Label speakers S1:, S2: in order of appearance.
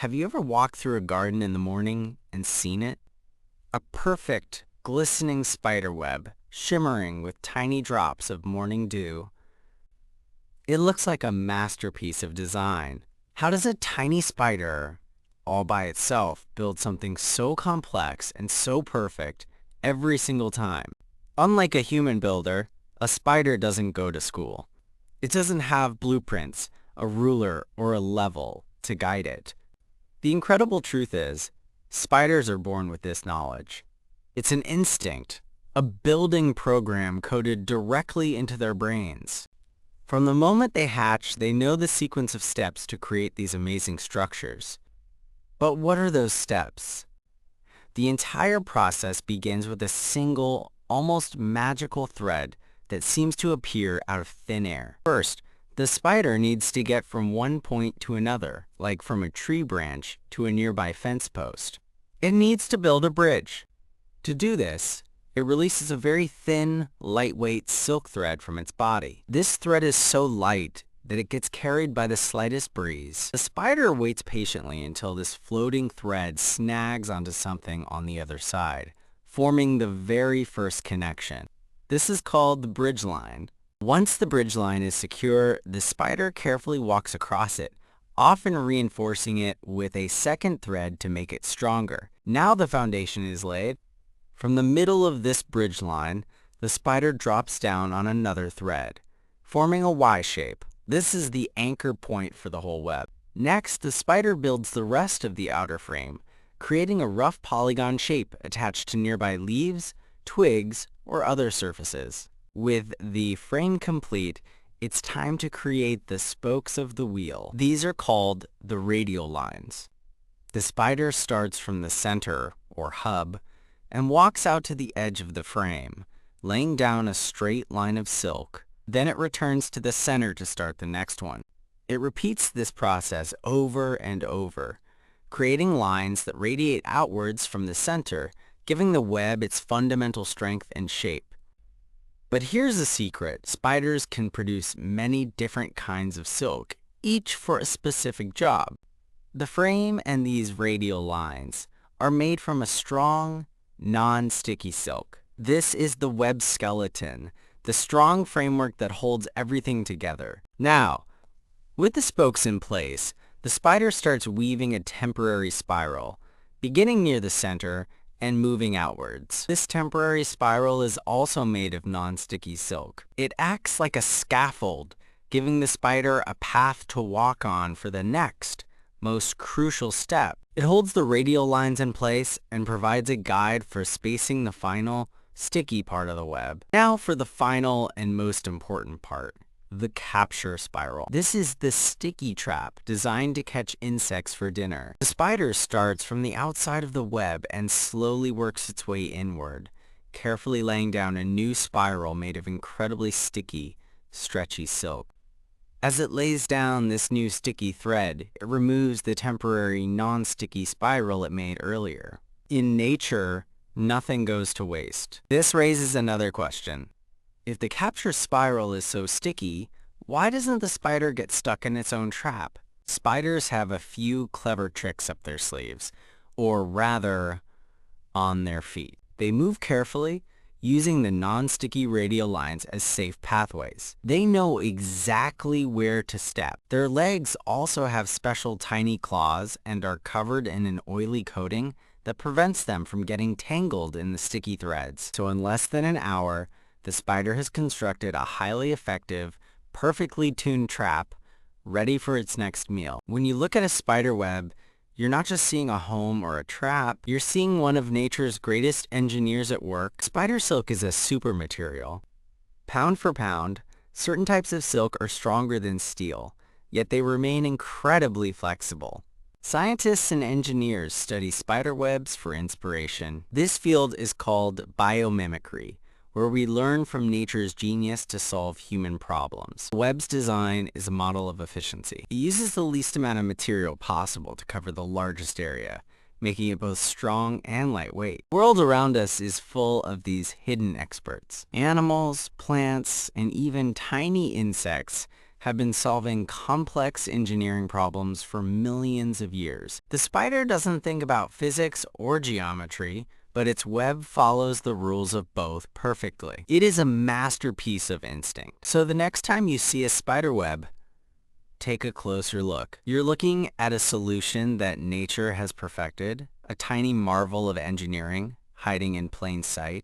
S1: Have you ever walked through a garden in the morning and seen it? A perfect, glistening spider web, shimmering with tiny drops of morning dew. It looks like a masterpiece of design. How does a tiny spider, all by itself, build something so complex and so perfect every single time? Unlike a human builder, a spider doesn't go to school. It doesn't have blueprints, a ruler, or a level to guide it. The incredible truth is, spiders are born with this knowledge. It's an instinct, a building program coded directly into their brains. From the moment they hatch, they know the sequence of steps to create these amazing structures. But what are those steps? The entire process begins with a single, almost magical thread that seems to appear out of thin air. First, the spider needs to get from one point to another, like from a tree branch to a nearby fence post. It needs to build a bridge. To do this, it releases a very thin, lightweight silk thread from its body. This thread is so light that it gets carried by the slightest breeze. The spider waits patiently until this floating thread snags onto something on the other side, forming the very first connection. This is called the bridge line. Once the bridge line is secure, the spider carefully walks across it, often reinforcing it with a second thread to make it stronger. Now the foundation is laid. From the middle of this bridge line, the spider drops down on another thread, forming a Y shape. This is the anchor point for the whole web. Next, the spider builds the rest of the outer frame, creating a rough polygon shape attached to nearby leaves, twigs, or other surfaces. With the frame complete, it's time to create the spokes of the wheel. These are called the radial lines. The spider starts from the center, or hub, and walks out to the edge of the frame, laying down a straight line of silk. Then it returns to the center to start the next one. It repeats this process over and over, creating lines that radiate outwards from the center, giving the web its fundamental strength and shape. But here's the secret. Spiders can produce many different kinds of silk, each for a specific job. The frame and these radial lines are made from a strong, non-sticky silk. This is the web skeleton, the strong framework that holds everything together. Now, with the spokes in place, the spider starts weaving a temporary spiral, beginning near the center and moving outwards. This temporary spiral is also made of non-sticky silk. It acts like a scaffold, giving the spider a path to walk on for the next, most crucial step. It holds the radial lines in place and provides a guide for spacing the final, sticky part of the web. Now for the final and most important part, the capture spiral. This is the sticky trap designed to catch insects for dinner. The spider starts from the outside of the web and slowly works its way inward, carefully laying down a new spiral made of incredibly sticky, stretchy silk. As it lays down this new sticky thread, it removes the temporary non-sticky spiral it made earlier. In nature, nothing goes to waste. This raises another question. If the capture spiral is so sticky, why doesn't the spider get stuck in its own trap? Spiders have a few clever tricks up their sleeves, or rather, on their feet. They move carefully, using the non-sticky radial lines as safe pathways. They know exactly where to step. Their legs also have special tiny claws and are covered in an oily coating that prevents them from getting tangled in the sticky threads. So in less than an hour, the spider has constructed a highly effective, perfectly tuned trap, ready for its next meal. When you look at a spider web, you're not just seeing a home or a trap, you're seeing one of nature's greatest engineers at work. Spider silk is a super material. Pound for pound, certain types of silk are stronger than steel, yet they remain incredibly flexible. Scientists and engineers study spider webs for inspiration. This field is called biomimicry, where we learn from nature's genius to solve human problems. The web's design is a model of efficiency. It uses the least amount of material possible to cover the largest area, making it both strong and lightweight. The world around us is full of these hidden experts. Animals, plants, and even tiny insects have been solving complex engineering problems for millions of years. The spider doesn't think about physics or geometry, but its web follows the rules of both perfectly. It is a masterpiece of instinct. So the next time you see a spider web, take a closer look. You're looking at a solution that nature has perfected, a tiny marvel of engineering hiding in plain sight.